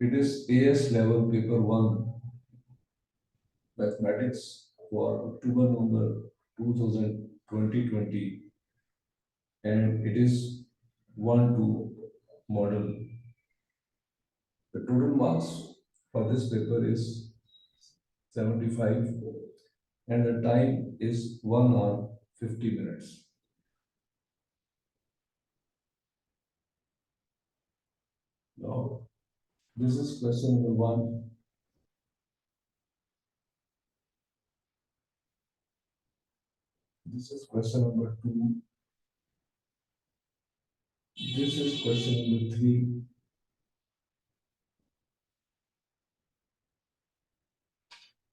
It is AS level paper 1, mathematics for October-November 2020, and it is 1-2 model. The total marks for this paper is 75 and the time is 1 hour 50 minutes. Now, this is question number 1. This is question number 2. This is question number 3.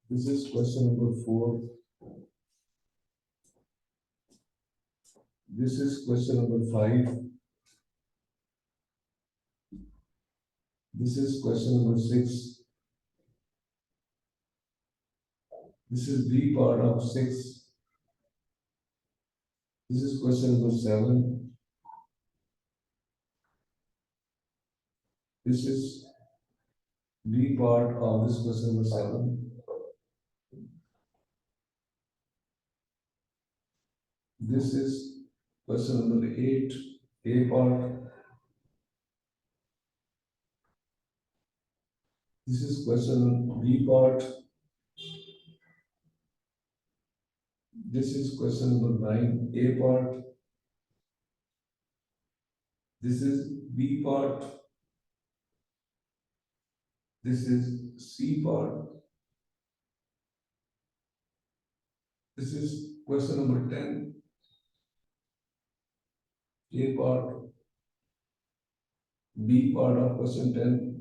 This is question number 4. This is question number 5. This is question number 6. This is B part of 6. This is question number 7. This is B part of this question number 7. This is question number 8, A part. This is question B part. This is question number 9, A part. This is B part. This is C part. This is question number 10, A part. B part of question 10.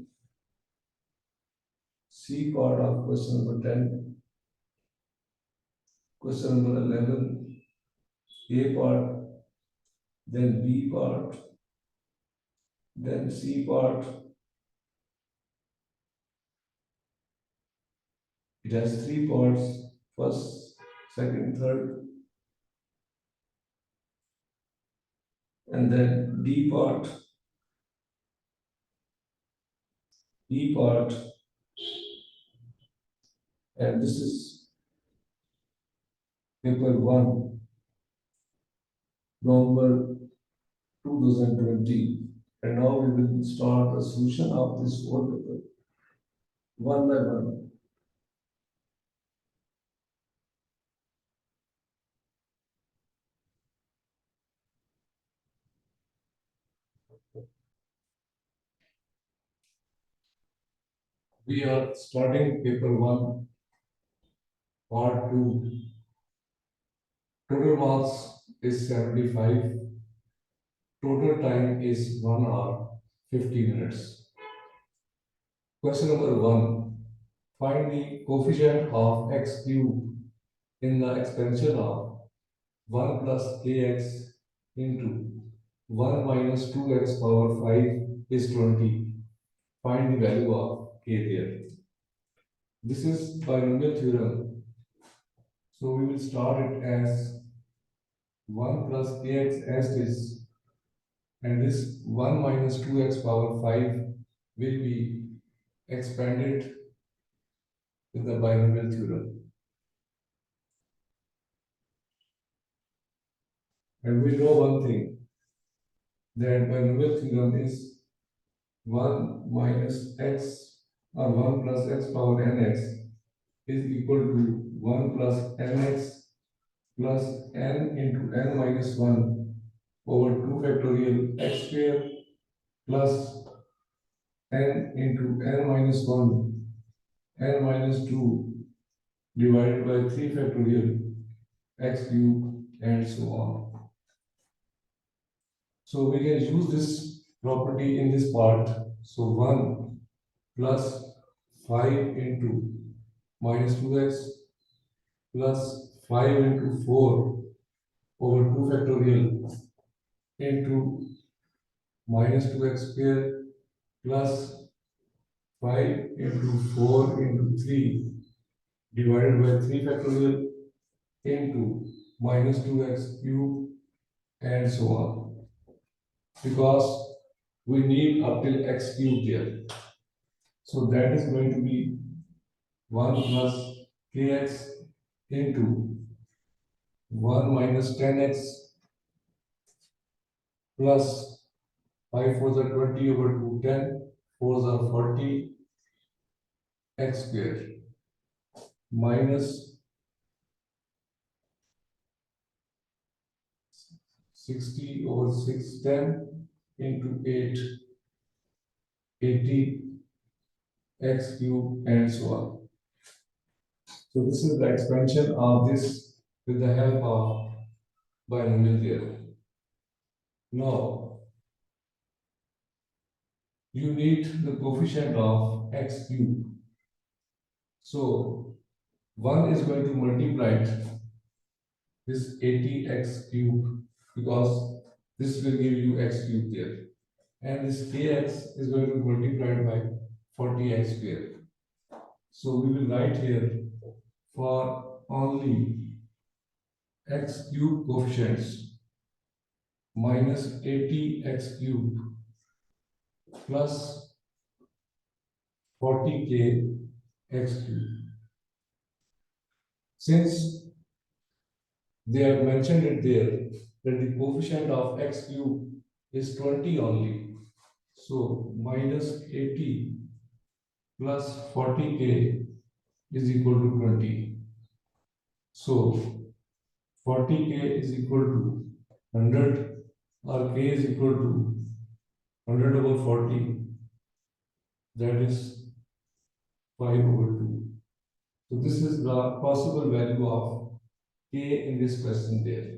C part of question number 10. Question number 11, A part, then B part, then C part. It has 3 parts, first, second, third. And then D part, E part, and this is paper 1, November 2020. And now we will start the solution of this whole paper, one by one. We are starting paper 1, part 2. Total marks is 75. Total time is 1 hour 50 minutes. Question number 1. Find the coefficient of x cube in the expansion of 1 plus ax into 1 minus 2x power 5 is 20. Find the value of k there. This is binomial theorem. So we will start it as 1 plus ax as it is, and this 1 minus 2x power 5 will be expanded with the binomial theorem. And we know one thing, that binomial theorem is 1 minus x or 1 plus x power nx is equal to 1 plus nx plus n into n minus 1 over 2 factorial x square plus n into n minus 1 n minus 2 divided by 3 factorial x cube and so on. So we can use this property in this part. So 1 plus 5 into minus 2x plus 5 into 4 over 2 factorial into minus 2x square plus 5 into 4 into 3 divided by 3 factorial into minus 2x cube and so on. Because we need up till x cube there. So that is going to be 1 plus kx into 1 minus 10x plus 5 fours are 20 over 2, 10, 4s are 40, x square minus 60 over 6, 10 into 8, 80, x cube and so on. So this is the expansion of this with the help of binomial theorem. Now, you need the coefficient of x cube. So, 1 is going to multiply this 80x cube because this will give you x cube there. And this kx is going to be multiplied by 40x square. So, we will write here for only x cube coefficients minus 80x cube plus 40k x cube. Since they have mentioned it there that the coefficient of x cube is 20 only. So minus 80 plus 40k is equal to 20. So 40k is equal to 100 or k is equal to 100 over 40, that is 5 over 2. So this is the possible value of k in this question there.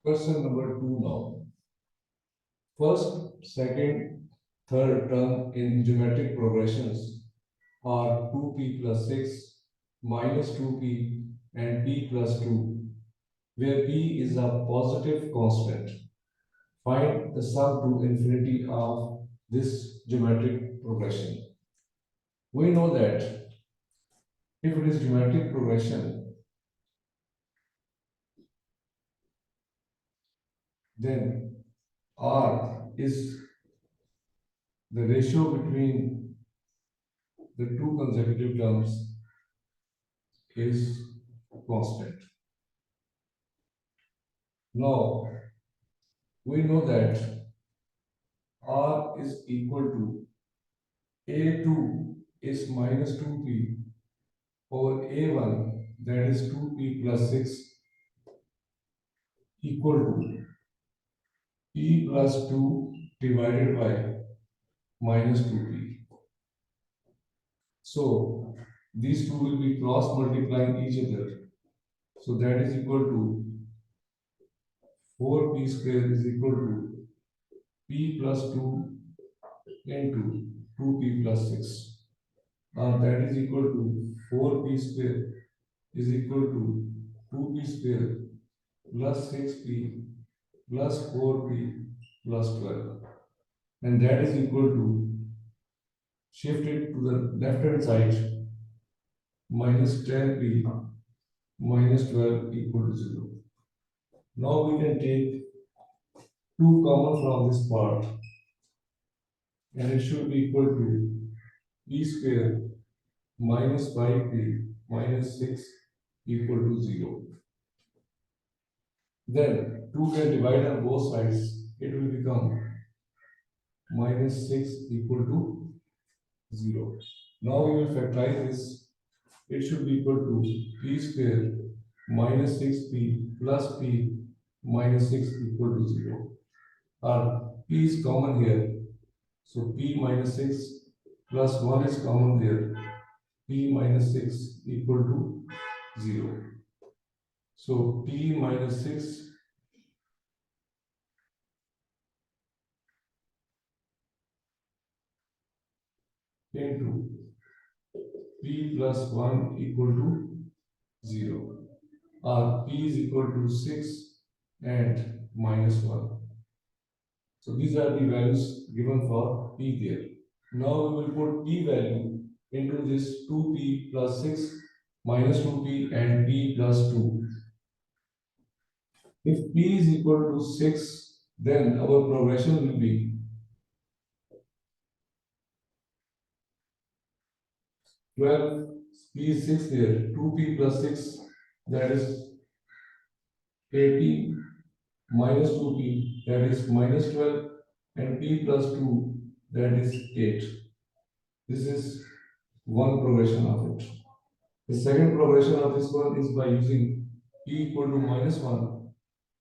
Question number 2 now. First, second, third term in geometric progressions are 2p plus 6 minus 2p and p plus 2, where p is a positive constant. Find the sum to infinity of this geometric progression. We know that if it is geometric progression, then R is the ratio between the two consecutive terms is constant. Now, we know that R is equal to A2 is minus 2p over A1, that is 2p plus 6, equal to p plus 2 divided by minus 2p. So, these two will be cross multiplying each other. So, that is equal to 4p square is equal to p plus 2 into 2p plus 6. That is equal to 4p square is equal to 2p square plus 6p plus 4p plus 12. And that is equal to, shift it to the left hand side, minus 10p minus 12 equal to 0. Now we can take 2 common from this part and it should be equal to p square minus 5p minus 6 equal to 0. Then 2 can divide on both sides. It will become minus 6 equal to 0. Now we will factorize this. It should be equal to p square minus 6p plus p minus 6 equal to 0. P is common here. So p minus 6 plus 1 is common there. P minus 6 equal to 0. So p minus 6 into p plus 1 equal to 0. P is equal to 6 and minus 1. So these are the values given for p there. Now we will put p value into this 2p plus 6 minus 2p and p plus 2. If P is equal to 6, then our progression will be 12, P is 6 there, 2P plus 6, that is 18, minus 2P, that is minus 12, and P plus 2, that is 8. This is one progression of it. The second progression of this one is by using P equal to minus 1.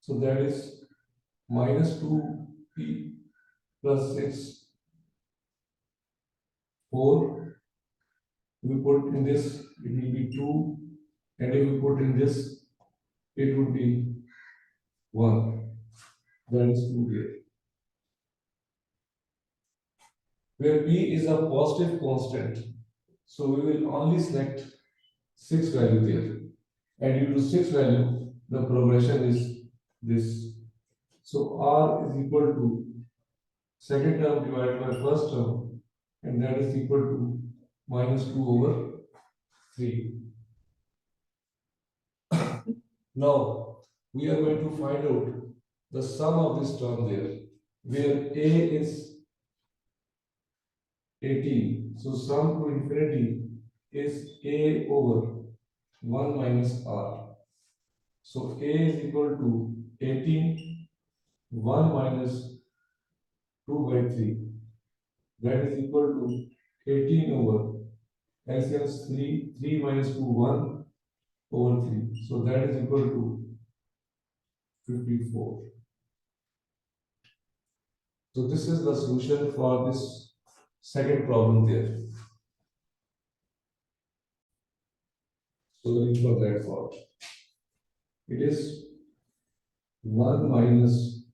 So that is minus 2P plus 6, 4. We put in this, it will be 2. And if we put in this, it would be 1. That is 2 here. Where P is a positive constant, so we will only select 6 value there. And due to 6 value, the progression is this. So R is equal to second term divided by first term, and that is equal to minus 2 over 3. Now, we are going to find out the sum of this term there, where A is 18. So sum to infinity is A over 1 minus R. So A is equal to 18, 1 minus 2 by 3. That is equal to 18 over LCM is 3, 3 minus 2, 1 over 3. So that is equal to 54. So this is the solution for this second problem there. So look for that part. It is 1 minus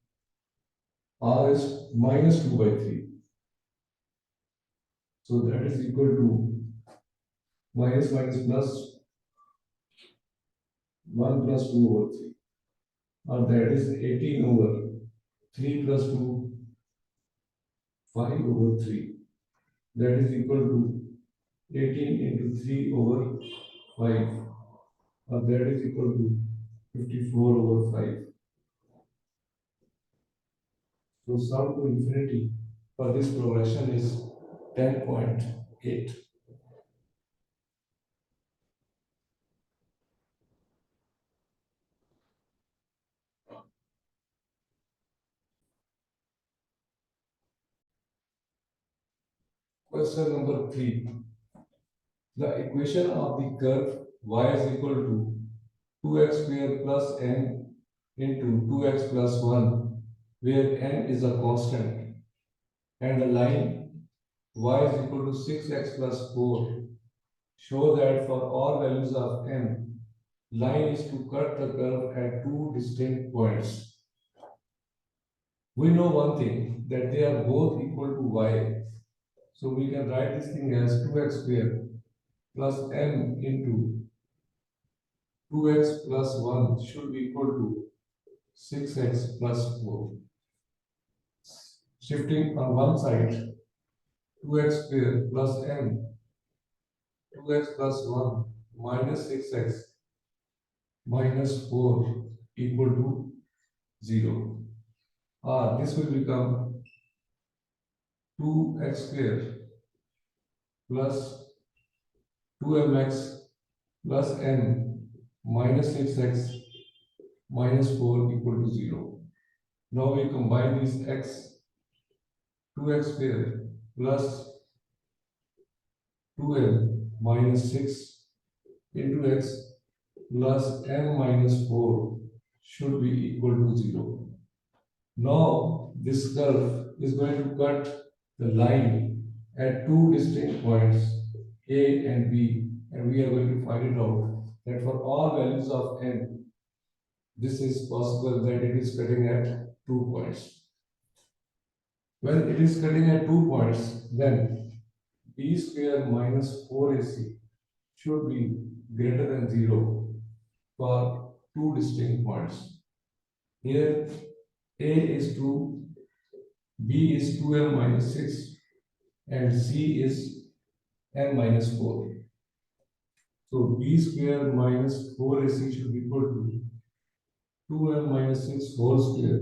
R is minus 2 by 3. So that is equal to minus minus plus 1 plus 2 over 3. Or that is 18 over 3 plus 2, 5 over 3. That is equal to 18 into 3 over 5. Or that is equal to 54 over 5. So sum to infinity for this progression is 10.8. Question number 3. The equation of the curve y is equal to 2x square plus n into 2x plus 1, where n is a constant, and the line y is equal to 6x plus 4 show that for all values of n, line is to cut the curve at two distinct points. We know one thing, that they are both equal to y. So we can write this thing as 2x square plus n into 2x plus 1 should be equal to 6x plus 4. Shifting on one side, 2x square plus n, 2x plus 1 minus 6x minus 4 equal to 0. This will become 2x square plus 2mx plus n minus 6x minus 4 equal to 0. Now we combine these x, 2x square plus 2m minus 6 into x plus m minus 4 should be equal to 0. Now this curve is going to cut the line at two distinct points A and B, and we are going to find it out that for all values of n, this is possible that it is cutting at 2 points. When it is cutting at 2 points, then b square minus 4ac should be greater than 0 for two distinct points. Here a is 2, b is 2m minus 6, and c is n minus 4. So b square minus 4ac should be equal to 2m minus 6 whole square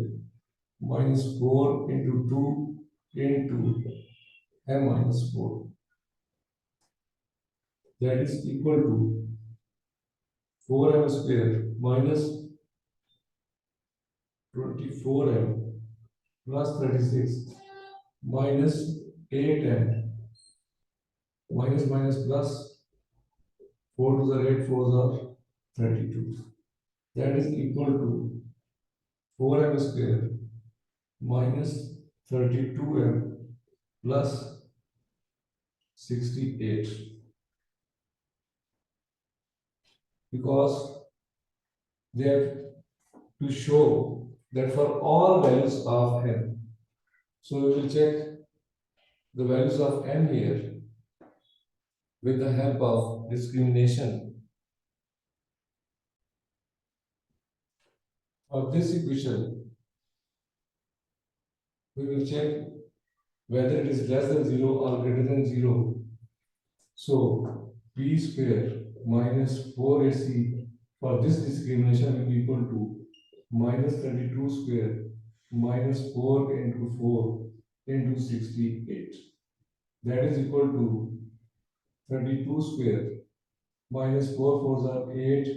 minus 4 into 2 into m minus 4. That is equal to 4m square minus 24m plus 36 minus 8m minus minus plus 4 to the 8 4s are 32. That is equal to 4m square minus 32m plus 68, because they have to show that for all values of n. So we will check the values of n here with the help of discrimination. For this equation, we will check whether it is less than 0 or greater than 0. So p square minus 4ac for this discrimination will be equal to minus 32 square minus 4 into 4 into 68. That is equal to 32 square minus 4 fours are 8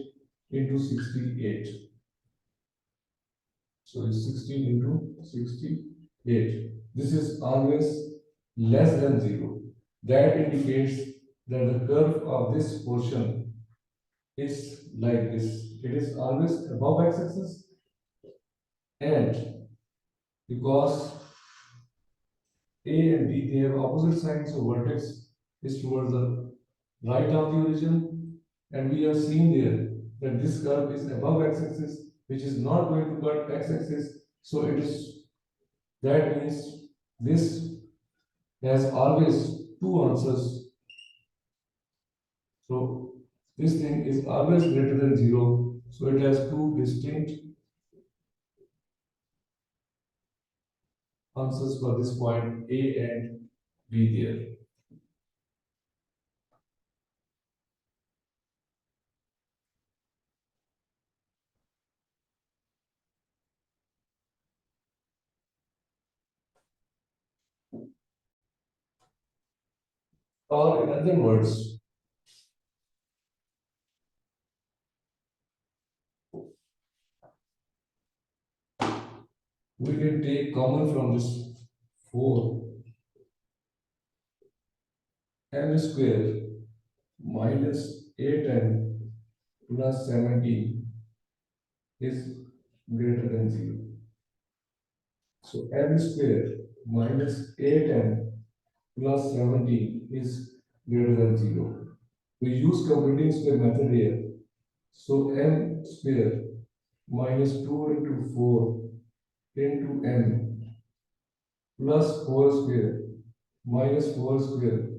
into 68. So it's 16 into 68. This is always less than 0. That indicates that the curve of this portion is like this. It is always above x-axis, and because A and B, they have opposite signs, so vertex is towards the right of the origin, and we have seen there that this curve is above x-axis, which is not going to cut x-axis, so it is, that means this has always two answers. So this thing is always greater than 0, so it has two distinct answers for this point A and B there. Or in other words, we can take common from this 4, m square minus 8n plus 17 is greater than 0. So m square minus 8n plus 17 is greater than 0. We use completing square method here. So m square minus 2 into 4 into n plus 4 square minus 4 square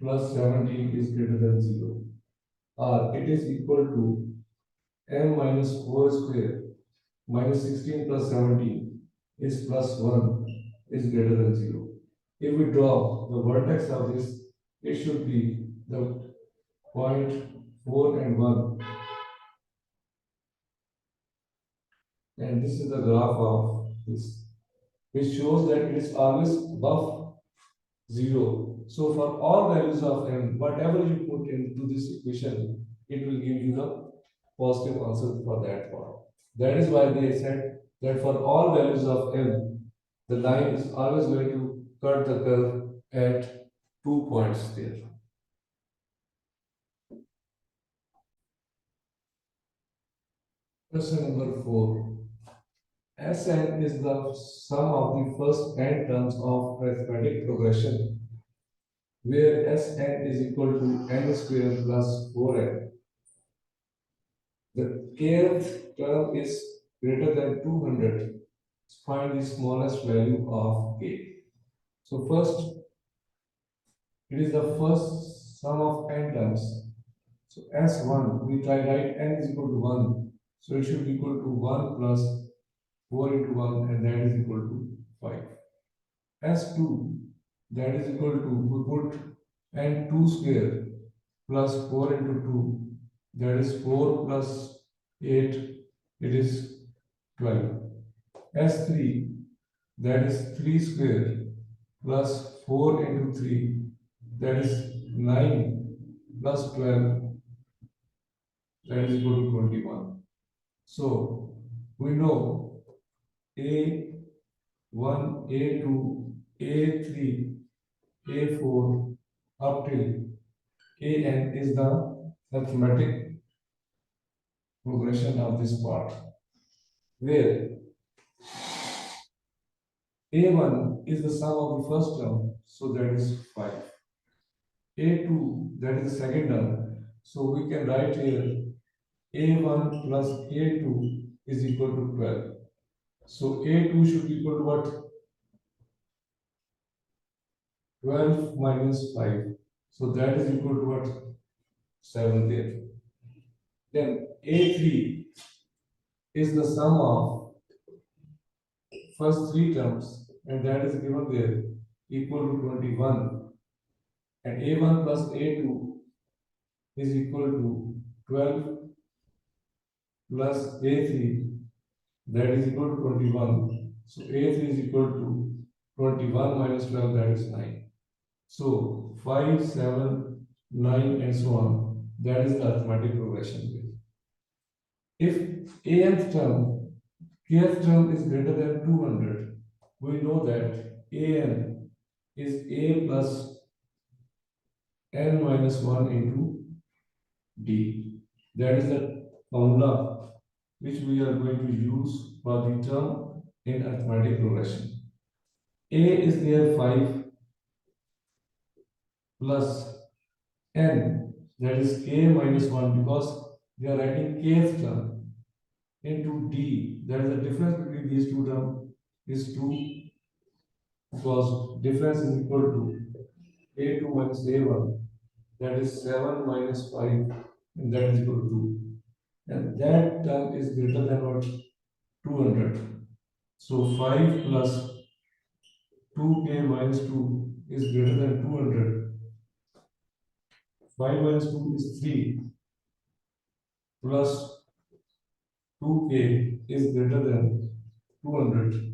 plus 17 is greater than 0. Or it is equal to m minus 4 square minus 16 plus 17 is plus 1 is greater than 0. If we draw the vertex of this, it should be the point 4 and 1. And this is the graph of this, which shows that it is always above 0. So for all values of m, whatever you put into this equation, it will give you the positive answer for that part. That is why they said that for all values of m, the line is always going to cut the curve at 2 points there. Question number 4. Sn is the sum of the first n terms of arithmetic progression, where Sn is equal to n square plus 4n. The kth term is greater than 200. Find the smallest value of k. So first, it is the first sum of n terms. So S1, we try write n is equal to 1. So it should be equal to 1 plus 4 into 1, and that is equal to 5. S2, that is equal to, we put n2 square plus 4 into 2, that is 4 plus 8, it is 12. S3, that is 3 square plus 4 into 3, that is 9 plus 12, that is equal to 21. So we know A1, A2, A3, A4 up till AN is the arithmetic progression of this part, where A1 is the sum of the first term, so that is 5. A2, that is the second term, so we can write here A1 plus A2 is equal to 12. So A2 should be equal to what? 12 minus 5. So that is equal to what? 7 there. Then A3 is the sum of first three terms, and that is given there equal to 21. And A1 plus A2 is equal to 12 plus A3, that is equal to 21. So A3 is equal to 21 minus 12, that is 9. So 5, 7, 9, and so on. That is the arithmetic progression. If nth term, kth term is greater than 200, we know that an is a plus n minus 1 into d. That is the formula which we are going to use for the term in arithmetic progression. A is there 5 plus n, that is k minus 1, because we are writing kth term, into d, that is the difference between these two terms is 2, because difference is equal to a2 minus a1, that is 7 minus 5, and that is equal to 2. And that term is greater than what? 200. So 5 plus 2k minus 2 is greater than 200. 5 minus 2 is 3, plus 2k is greater than 200,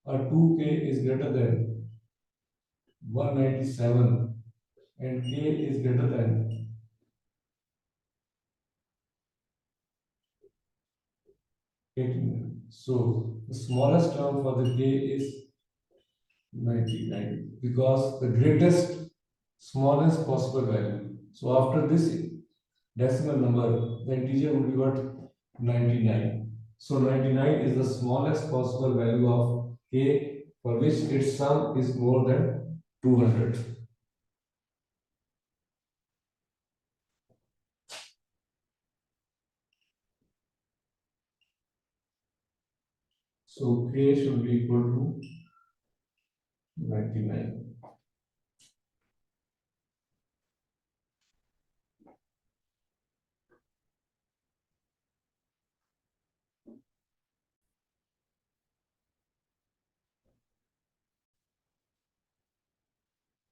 or 2k is greater than 197, and k is greater than 18. So the smallest term for the k is 99, because the greatest smallest possible value. So after this decimal number, the integer would be what? 99. So 99 is the smallest possible value of k for which its sum is more than 200. So k should be equal to 99.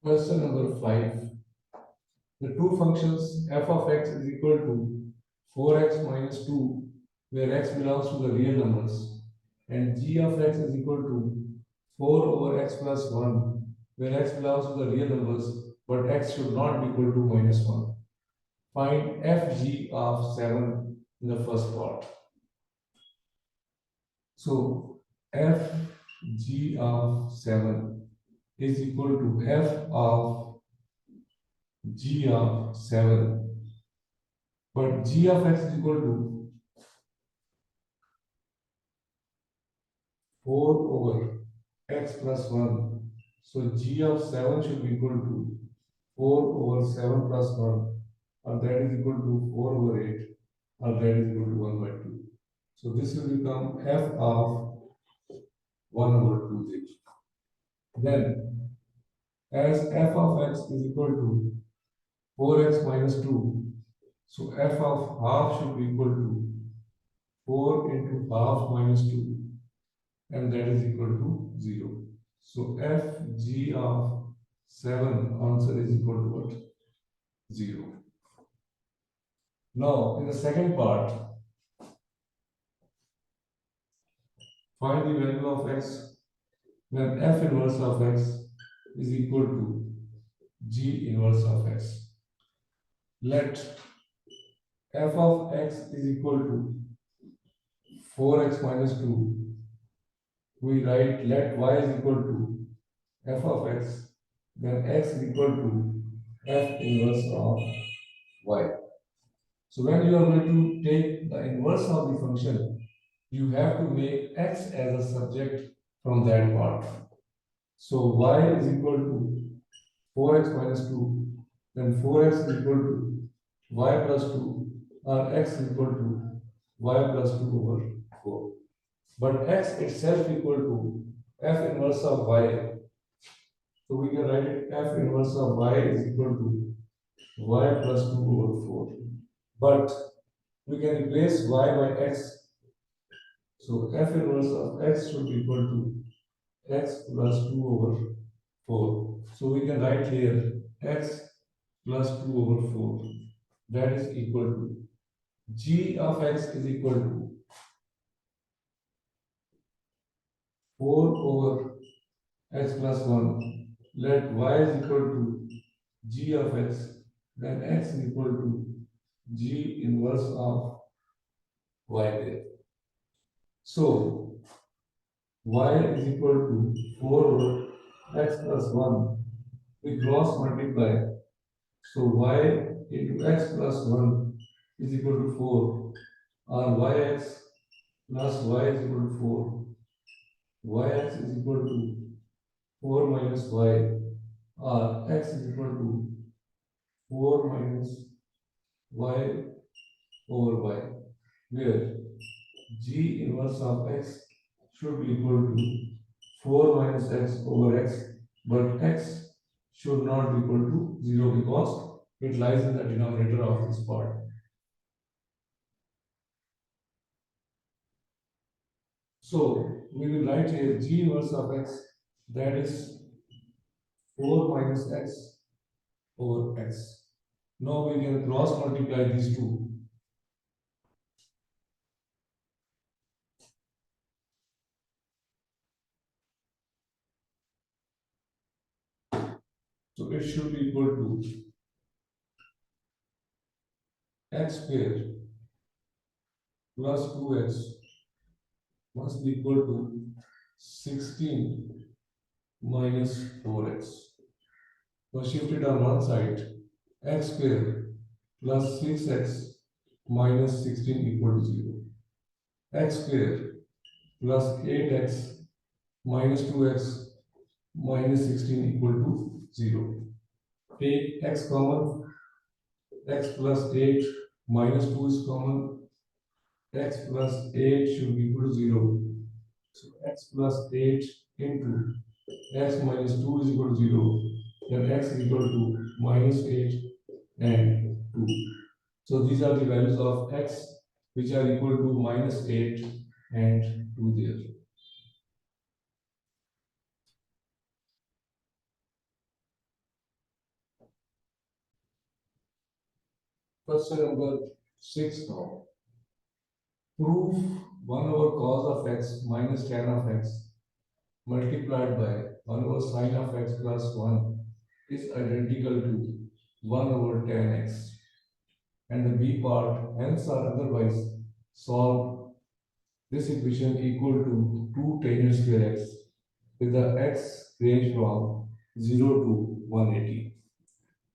Question number 5. The two functions f of x is equal to 4x minus 2, where x belongs to the real numbers, and g of x is equal to 4 over x plus 1, where x belongs to the real numbers, but x should not be equal to minus 1. Find fg of 7 in the first part. So fg of 7 is equal to f of g of 7. But g of x is equal to 4 over x plus 1. So g of 7 should be equal to 4 over 7 plus 1, or that is equal to 4 over 8, or that is equal to 1 by 2. So this will become f of 1 over 2 there. Then, as f of x is equal to 4x minus 2, so f of half should be equal to 4 into half minus 2, and that is equal to 0. So f g of 7 answer is equal to what? 0. Now, in the second part, Find the value of x when f inverse of x is equal to g inverse of x. Let f of x is equal to 4x minus 2. We write let y is equal to f of x, then x is equal to f inverse of y. So when you are going to take the inverse of the function, you have to make x as a subject from that part. So y is equal to 4x minus 2, then 4x is equal to y plus 2, or x is equal to y plus 2 over 4. But x itself equal to f inverse of y. So we can write it f inverse of y is equal to y plus 2 over 4. But we can replace y by x. So f inverse of x should be equal to x plus 2 over 4. So we can write here x plus 2 over 4. That is equal to g of x is equal to 4 over x plus 1. Let y is equal to g of x, then x is equal to g inverse of y there. So y is equal to 4 over x plus 1. We cross multiply. So y into x plus 1 is equal to 4, or yx plus y is equal to 4. Yx is equal to 4 minus y, or x is equal to 4 minus y over y, where g inverse of x should be equal to 4 minus x over x, but x should not be equal to 0 because it lies in the denominator of this part. So we will write here g inverse of x, that is 4 minus x over x. Now we can cross multiply these two. So it should be equal to x square plus 2x must be equal to 16 minus 4x. Now shift it on one side. X square plus 6x minus 16 equal to 0. X square plus 8x minus 2x minus 16 equal to 0. Take x common, x plus 8 minus 2 is common, x plus 8 should be equal to 0. So x plus 8 into x minus 2 is equal to 0. Then x is equal to minus 8 and 2. So these are the values of x which are equal to minus 8 and 2 there. Question number 6 now. Prove 1 over cos of x minus tan of x multiplied by 1 over sine of x plus 1 is identical to 1 over tan x. And the b part, hence or otherwise, solve this equation equal to 2 tangent square x with the x range from 0 to 180.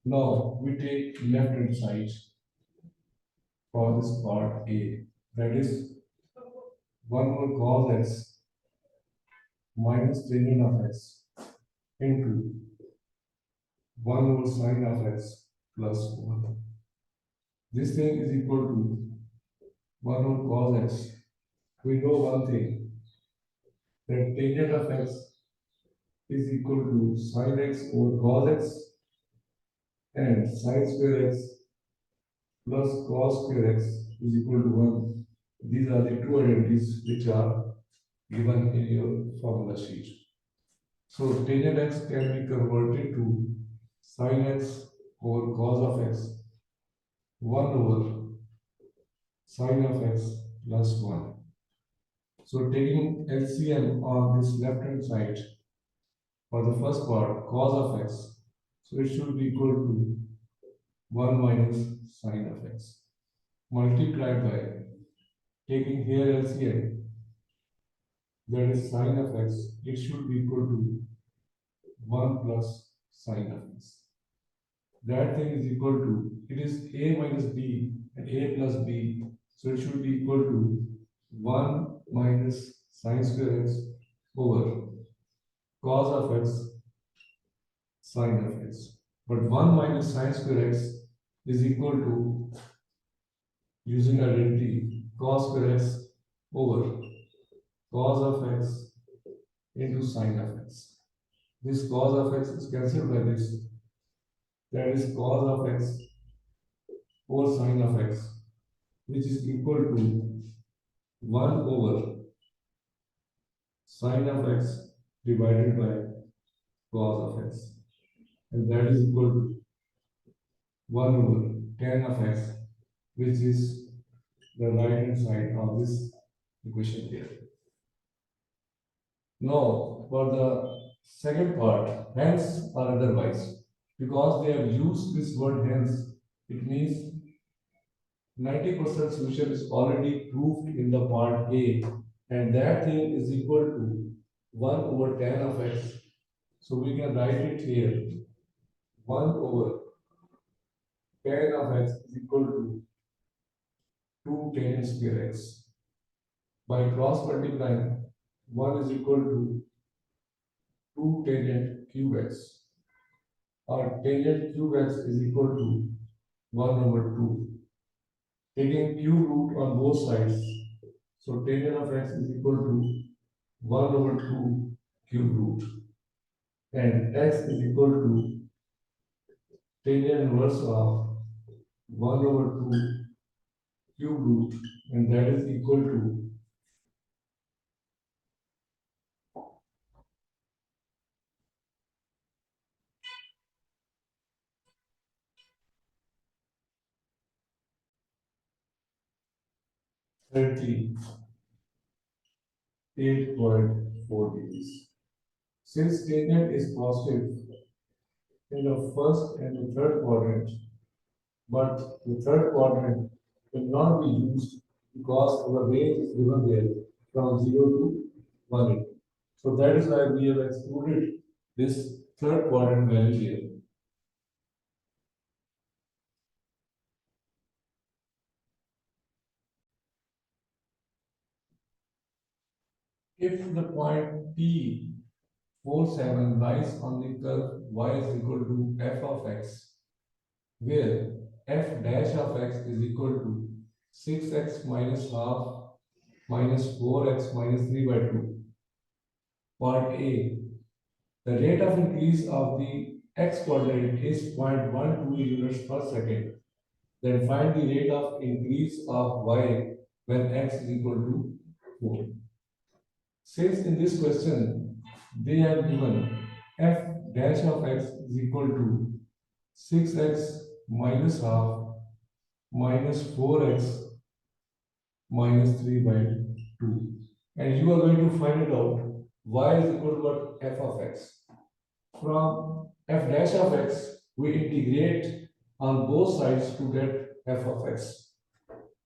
Now we take left hand side for this part A, that is 1 over cos x minus tangent of x into 1 over sine of x plus 1. This thing is equal to 1 over cos x. We know one thing, that tangent of x is equal to sine x over cos x, and sine square x plus cos square x is equal to 1. These are the two identities which are given in your formula sheet. So tangent x can be converted to sine x over cos of x, 1 over sine of x plus 1. So taking LCM on this left hand side for the first part, cos of x. So it should be equal to 1 minus sine of x multiplied by taking here LCM, that is sine of x, it should be equal to 1 plus sine of x. That thing is equal to, it is a minus b and a plus b, so it should be equal to 1 minus sine square x over cos of x sine of x. But 1 minus sine square x is equal to, using identity, cos square x over cos of x into sine of x. This cos of x is cancelled by this. That is cos of x over sine of x, which is equal to 1 over sine of x divided by cos of x. And that is equal to 1 over tan of x, which is the right hand side of this equation here. Now, for the second part, hence or otherwise, because they have used this word hence, it means 90% solution is already proved in the part A, and that thing is equal to 1 over tan of x. So we can write it here, 1 over tan of x is equal to 2 tan square x. By cross multiplying, 1 is equal to 2 tangent cube x, or tangent cube x is equal to 1 over 2. Taking cube root on both sides, so tangent of x is equal to 1 over 2 cube root, and x is equal to tangent inverse of 1 over 2 cube root, and that is equal to 38.4 degrees. Since tangent is positive in the first and the third quadrant, but the third quadrant will not be used because our range is given there from 0 to 180. So that is why we have excluded this third quadrant value here. If the point P 47 lies on the curve y is equal to f of x, where f dash of x is equal to 6x minus half minus 4x minus 3 by 2. Part A, the rate of increase of the x coordinate is 0.12 units per second. Then find the rate of increase of y when x is equal to 4. Since in this question they have given f dash of x is equal to 6x minus half minus 4x minus 3 by 2. And you are going to find it out y is equal to what? F of x. From f dash of x, we integrate on both sides to get f of x.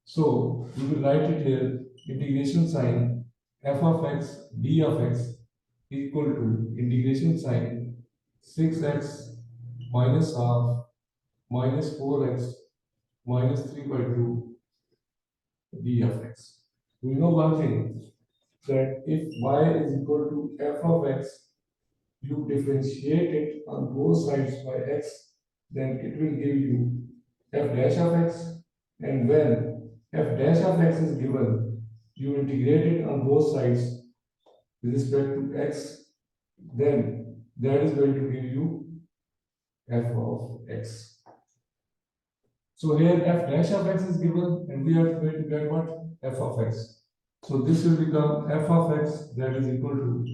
So we will write it here, integration sign f of x d of x equal to integration sign 6x minus half minus 4x minus 3 by 2 d of x. We know one thing, that if y is equal to f of x, you differentiate it on both sides by x, then it will give you f dash of x, and when f dash of x is given, you integrate it on both sides with respect to x, then that is going to give you f of x. So here f dash of x is given, and we are going to get what? F of x. So this will become f of x, that is equal to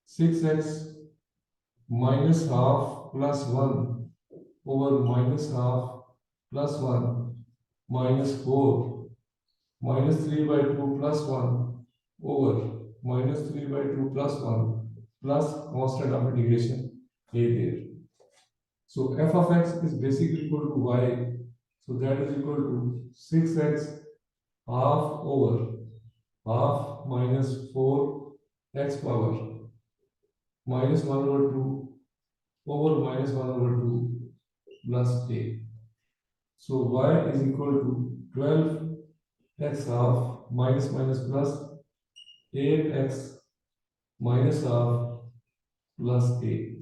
6x minus half plus 1 over minus half plus 1 minus 4 minus 3 by 2 plus 1 over minus 3 by 2 plus 1 plus constant of integration a there. So f of x is basically equal to y. So that is equal to 6x half over half minus 4x power minus 1 over 2 over minus 1 over 2 plus a. So y is equal to 12x half minus minus plus 8x minus half plus a.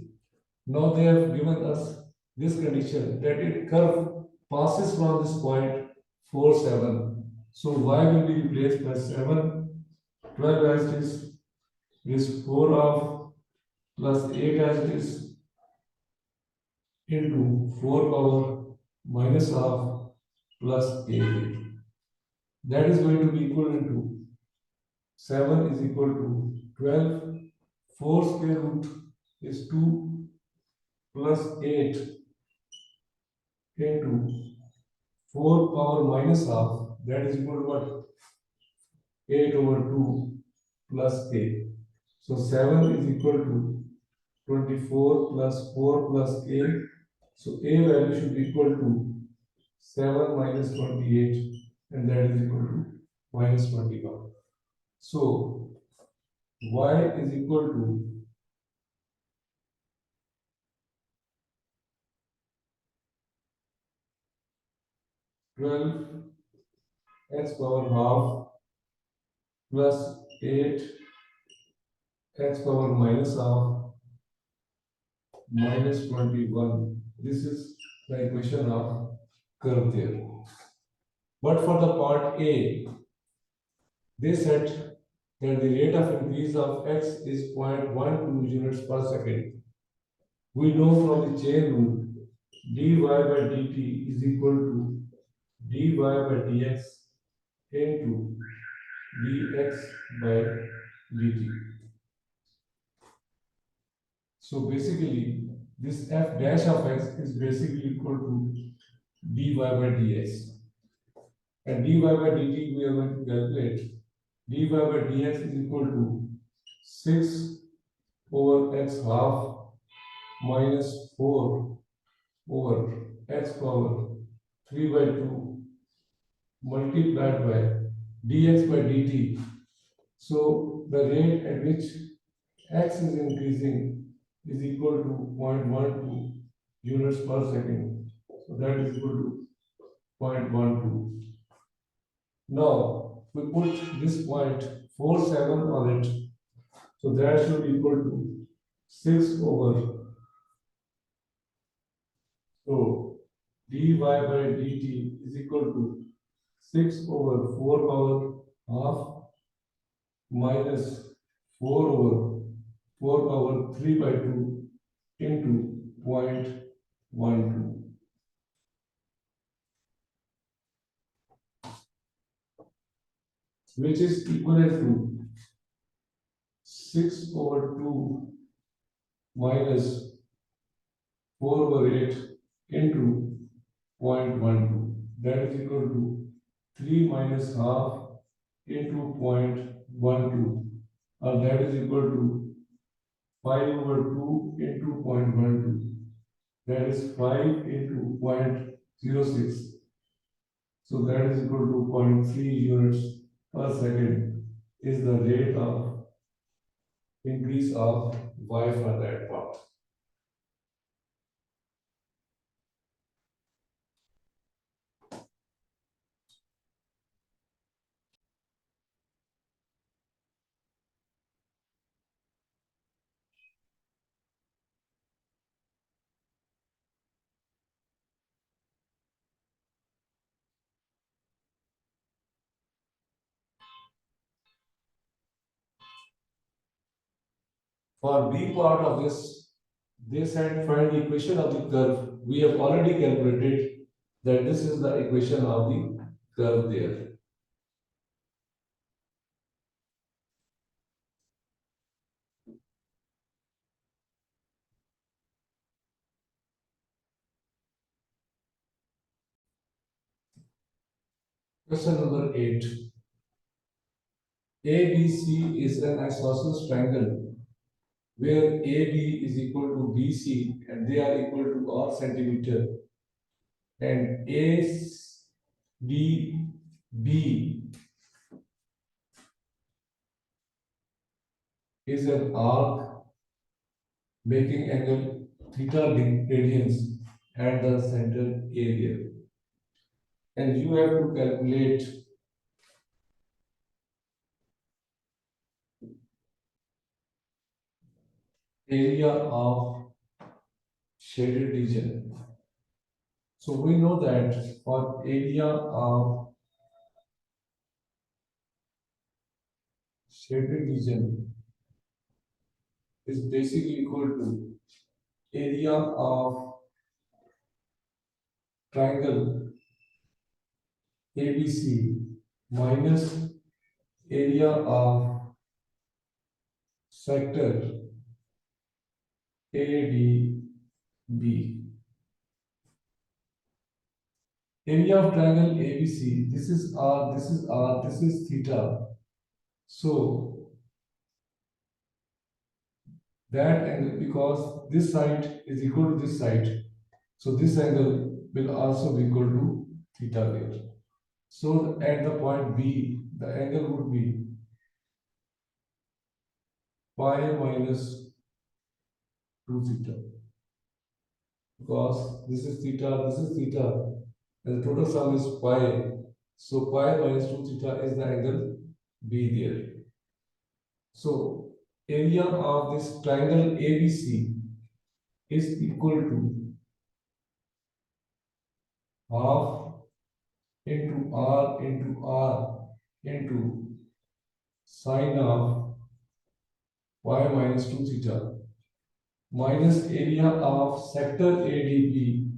Now they have given us this condition that it curve passes from this point 4, 7. So y will be replaced by 7, 12 as it is 4 of plus 8 as it is into 4 power minus half plus a. That is going to be equal to 7 is equal to 12. 4 square root is 2 plus 8 into 4 power minus half, that is equal to what? 8 over 2 plus a. So 7 is equal to 24 plus 4 plus a. So a value should be equal to 7 minus 28, and that is equal to minus 21. So y is equal to 12 x power half plus 8 x power minus half minus 21. This is the equation of curve there. But for the part A, they said that the rate of increase of x is 0.12 units per second. We know from the chain rule dy by dt is equal to dy by dx into dx by dt. So basically, this f dash of x is basically equal to dy by dx. And dy by dt we are going to calculate. Dy by dx is equal to 6 over x half minus 4 over x power 3 by 2 multiplied by dx by dt. So the rate at which x is increasing is equal to 0.12 units per second. So that is equal to 0.12. Now we put this point 47 on it. So that should equal to 6 over. So dy by dt is equal to 6 over 4 power half minus 4 over 4 power 3 by 2 into 0.12, which is equivalent to 6 over 2 minus 4 over 8 into 0.12. That is equal to 3 minus half into 0.12, and that is equal to 5 over 2 into 0.12. That is 5 into 0.06. So that is equal to zero point 0.3 units per second is the rate of increase of y for that part. For B part of this, they said find the equation of the curve. We have already calculated that this is the equation of the curve there. Question number 8. ABC is an isosceles triangle where AB is equal to BC and they are equal to R centimeter, and ADB is an arc making angle theta radians at the center A there. And you have to calculate area of shaded region. So we know that for area of shaded region is basically equal to area of triangle ABC minus area of sector ADB. Area of triangle ABC, this is R, this is R, this is theta. So that angle, because this side is equal to this side, so this angle will also be equal to theta there. So at the point B, the angle would be pi minus 2 theta. Because this is theta, and the total sum is pi. So pi minus 2 theta is the angle B there. So area of this triangle ABC is equal to half into R into sine of y minus 2 theta minus area of sector ADB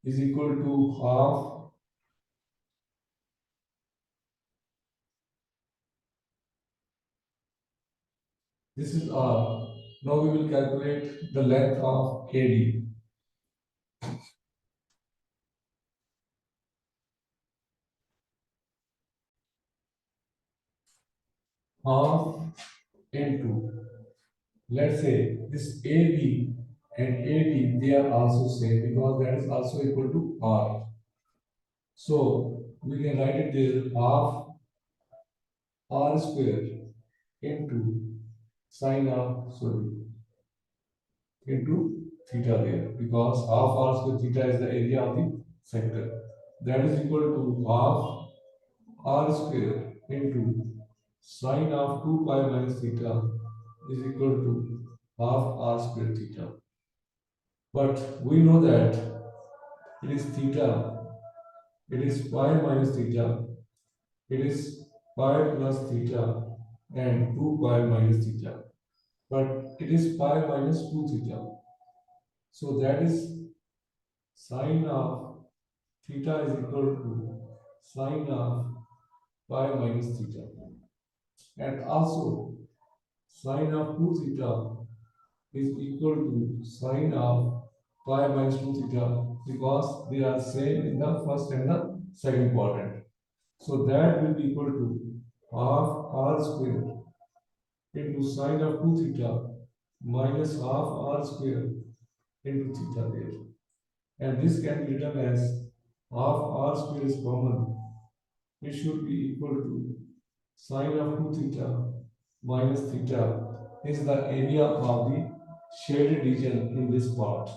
is equal to half this is R. Now we will calculate the length of AD. Half into, let's say this AB and AD, they are also same because that is also equal to R. So we can write it there, half R square into sine of, sorry, into theta there, because half R square theta is the area of the sector. That is equal to half R square into sine of 2 pi minus theta is equal to half R square theta. But we know that it is theta, it is pi minus theta, it is pi plus theta and 2 pi minus theta. But it is pi minus 2 theta. So that is sine of theta is equal to sine of pi minus theta. And also sine of 2 theta is equal to sine of pi minus 2 theta because they are same in the first and the second quadrant. So that will be equal to half r square into sine of 2 theta minus half r square into theta there. And this can be written as half r square is common. It should be equal to sine of 2 theta minus theta is the area of the shaded region in this part.